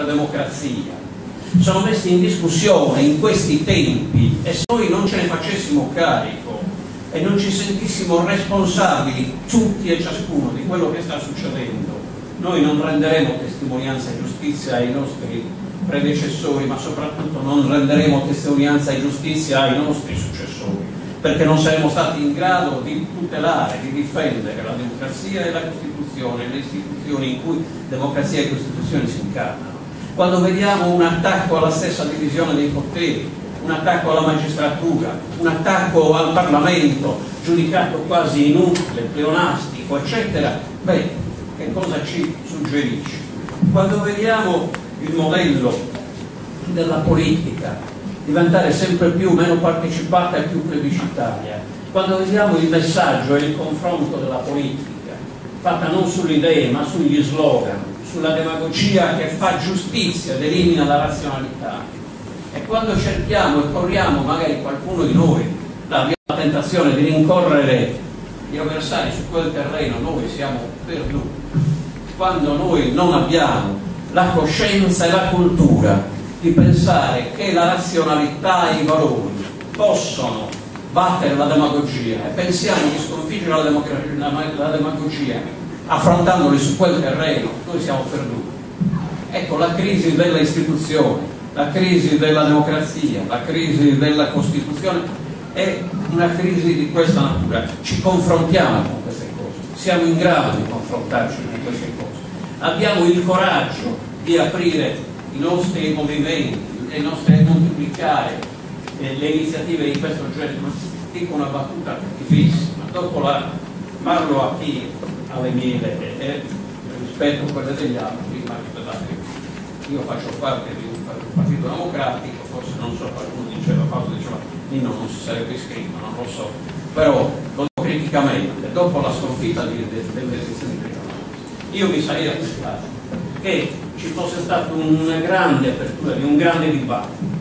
democrazia sono messi in discussione in questi tempi, e se noi non ce ne facessimo carico e non ci sentissimo responsabili tutti e ciascuno di quello che sta succedendo, noi non renderemo testimonianza e giustizia ai nostri predecessori, ma soprattutto non renderemo testimonianza e giustizia ai nostri successori, perché non saremo stati in grado di tutelare, di difendere la democrazia e la Costituzione, le istituzioni in cui democrazia e Costituzione si incarnano. Quando vediamo un attacco alla stessa divisione dei poteri, un attacco alla magistratura, un attacco al Parlamento, giudicato quasi inutile, pleonastico, eccetera, beh, che cosa ci suggerisce? Quando vediamo il modello della politica diventare sempre meno partecipata e più plebiscitaria, quando vediamo il messaggio e il confronto della politica fatta non sulle idee ma sugli slogan, sulla demagogia che fa giustizia ed elimina la razionalità, e quando cerchiamo e corriamo, magari qualcuno di noi abbiamo la tentazione di rincorrere gli avversari su quel terreno, noi siamo perduti. Quando noi non abbiamo la coscienza e la cultura di pensare che la razionalità e i valori possono battere la demagogia, e pensiamo di sconfiggere la demagogia affrontandoli su quel terreno, noi siamo perduti. Ecco, la crisi delle istituzioni, la crisi della democrazia, la crisi della Costituzione è una crisi di questa natura. Ci confrontiamo con queste cose, siamo in grado di confrontarci con queste cose, abbiamo il coraggio di aprire i nostri movimenti, e moltiplicare le iniziative di questo genere. Dico una battuta cattivissima: dopo parlo a chi ha le mie idee, rispetto a quelle degli altri, ma io faccio parte di un partito democratico, forse non so, qualcuno diceva, Nino non si sarebbe iscritto, non lo so, però lo dico criticamente, dopo la sconfitta delle elezioni regionali, io mi sarei aspettato che ci fosse stata una grande apertura di un grande dibattito.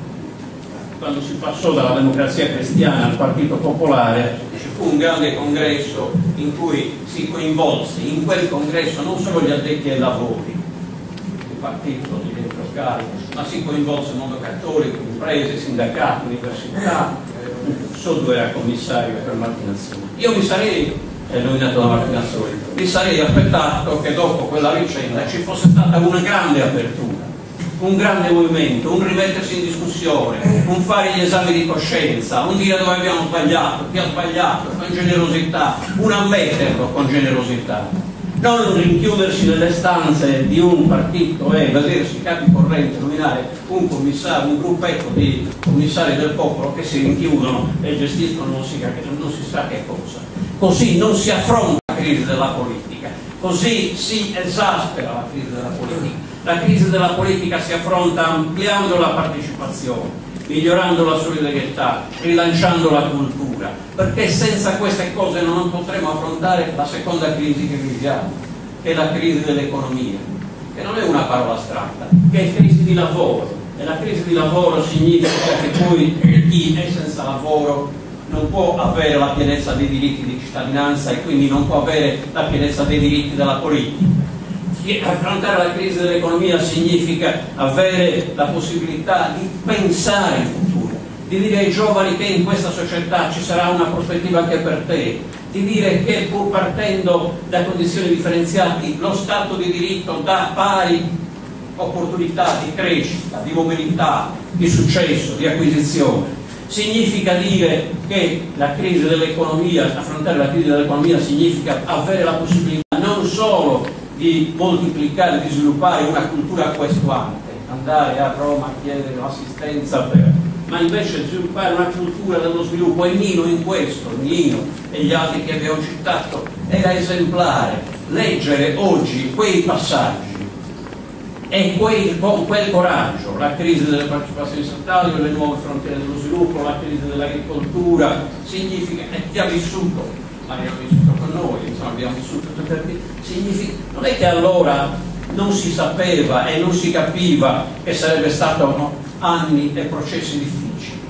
Quando si passò dalla democrazia cristiana al Partito Popolare, ci fu un grande congresso in cui si coinvolse in quel congresso non solo gli addetti ai lavori del partito, degli enti locali, ma si coinvolse il mondo cattolico, imprese, sindacati, università. Soddo era commissario per Martinazzoli. Io mi sarei nominato da Martinazzoli, mi sarei aspettato che dopo quella vicenda ci fosse stata una grande apertura, un grande movimento, un rimettersi in discussione, un fare gli esami di coscienza, un dire dove abbiamo sbagliato, chi ha sbagliato, con generosità, un ammetterlo con generosità, non rinchiudersi nelle stanze di un partito e vedersi capi correnti nominare un commissario, un gruppetto di commissari del popolo che si rinchiudono e gestiscono non si sa che cosa. Così non si affronta la crisi della politica, così si esaspera la crisi della politica. La crisi della politica si affronta ampliando la partecipazione, migliorando la solidarietà, rilanciando la cultura, perché senza queste cose non potremo affrontare la seconda crisi che viviamo, che è la crisi dell'economia, che non è una parola astratta, che è crisi di lavoro, e la crisi di lavoro significa che poi chi è senza lavoro non può avere la pienezza dei diritti di cittadinanza e quindi non può avere la pienezza dei diritti della politica. Affrontare la crisi dell'economia significa avere la possibilità di pensare il futuro, di dire ai giovani che in questa società ci sarà una prospettiva anche per te, di dire che pur partendo da condizioni differenziate lo Stato di diritto dà pari opportunità di crescita, di mobilità, di successo, di acquisizione. Significa dire che la crisi dell'economia, affrontare la crisi dell'economia significa avere la possibilità non solo di moltiplicare, di sviluppare una cultura questuante, andare a Roma a chiedere l'assistenza ma invece sviluppare una cultura dello sviluppo. E Nino in questo, Nino e gli altri che abbiamo citato, era esemplare. Leggere oggi quei passaggi e con quel coraggio, la crisi delle partecipazioni statali, le nuove frontiere dello sviluppo, la crisi dell'agricoltura, significa, e chi ha vissuto, abbiamo vissuto con noi, insomma abbiamo vissuto significa, non è che allora non si sapeva e non si capiva che sarebbe stato anni e processi difficili,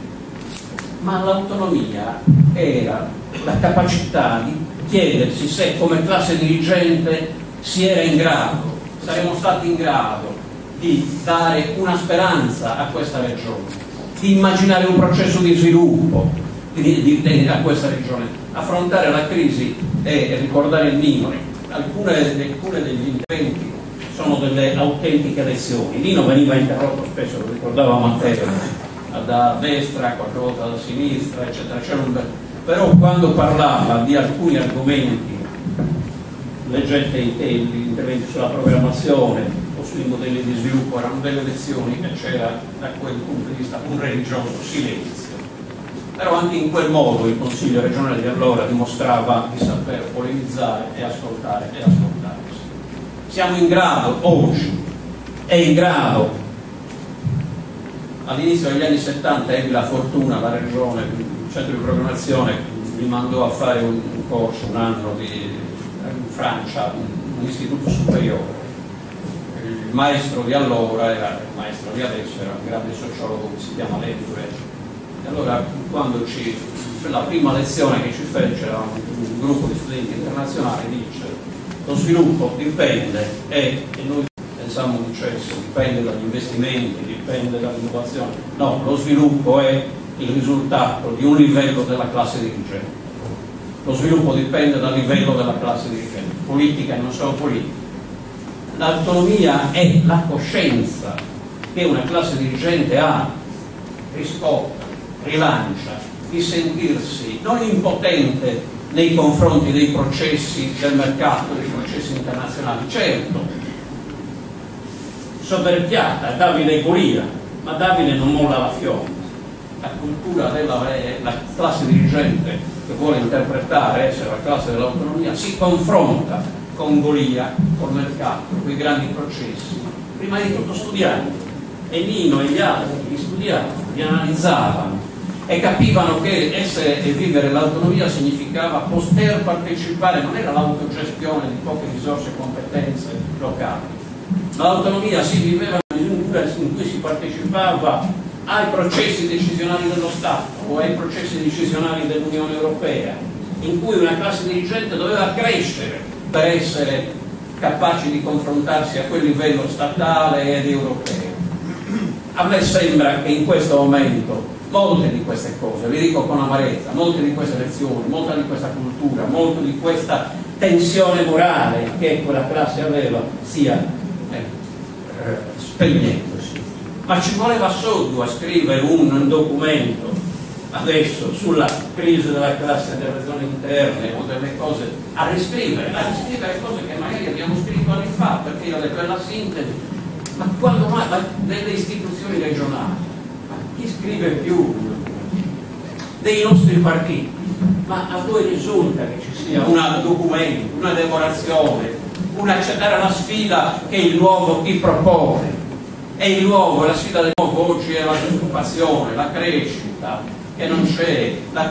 ma l'autonomia era la capacità di chiedersi se come classe dirigente si era in grado, saremmo stati in grado di dare una speranza a questa regione, di immaginare un processo di sviluppo a questa regione, affrontare la crisi e ricordare il Nino. Alcune degli interventi sono delle autentiche lezioni. Nino veniva interrotto spesso, lo ricordava Matteo, da destra, qualche volta da sinistra, eccetera. Però quando parlava di alcuni argomenti, leggete gli interventi sulla programmazione o sui modelli di sviluppo, erano delle lezioni e c'era da quel punto di vista un religioso silenzio. Però anche in quel modo il Consiglio regionale di allora dimostrava di saper polemizzare e ascoltare e ascoltarsi. Siamo in grado, oggi, è in grado, all'inizio degli anni 70 ebbi la fortuna, la regione, il centro di programmazione mi mandò a fare un corso, un anno in Francia, un istituto superiore. Il maestro di allora era il maestro di adesso, era un grande sociologo che si chiama Lendure. E allora quando la prima lezione che ci fece era un gruppo di studenti internazionali, dice: lo sviluppo dipende, e noi pensiamo dicesse dipende dagli investimenti, dipende dall'innovazione. No, lo sviluppo è il risultato di un livello della classe dirigente. Lo sviluppo dipende dal livello della classe dirigente, politica e non solo politica. L'autonomia è la coscienza che una classe dirigente ha, riscotta, rilancia, di sentirsi non impotente nei confronti dei processi del mercato, dei processi internazionali. Certo, soverchiata Davide Golia, ma Davide non molla la fionda. La cultura della classe dirigente che vuole interpretare essere la classe dell'autonomia si confronta con Golia, col mercato, con i grandi processi, prima di tutto studiando. E Nino e gli altri li studiavano, li analizzavano e capivano che essere e vivere l'autonomia significava poter partecipare, non era l'autogestione di poche risorse e competenze locali. L'autonomia si viveva nella misura in cui si partecipava ai processi decisionali dello Stato o ai processi decisionali dell'Unione Europea, in cui una classe dirigente doveva crescere per essere capaci di confrontarsi a quel livello statale ed europeo. A me sembra che in questo momento molte di queste cose, vi dico con amarezza, molte di queste lezioni, molta di questa cultura, molto di questa tensione morale che quella classe aveva stia spegnendosi. Ma ci voleva solo a scrivere un documento adesso sulla crisi della classe delle zone interne o delle cose, a riscrivere cose che magari abbiamo scritto anni fa, perché era quella sintesi. Ma quando mai delle istituzioni regionali? Ma chi scrive più? Dei nostri partiti? Ma a voi risulta che ci sia un documento, una elaborazione, era la sfida che il nuovo ti propone? È il nuovo, la sfida del nuovo oggi è la disoccupazione, la crescita che non c'è, la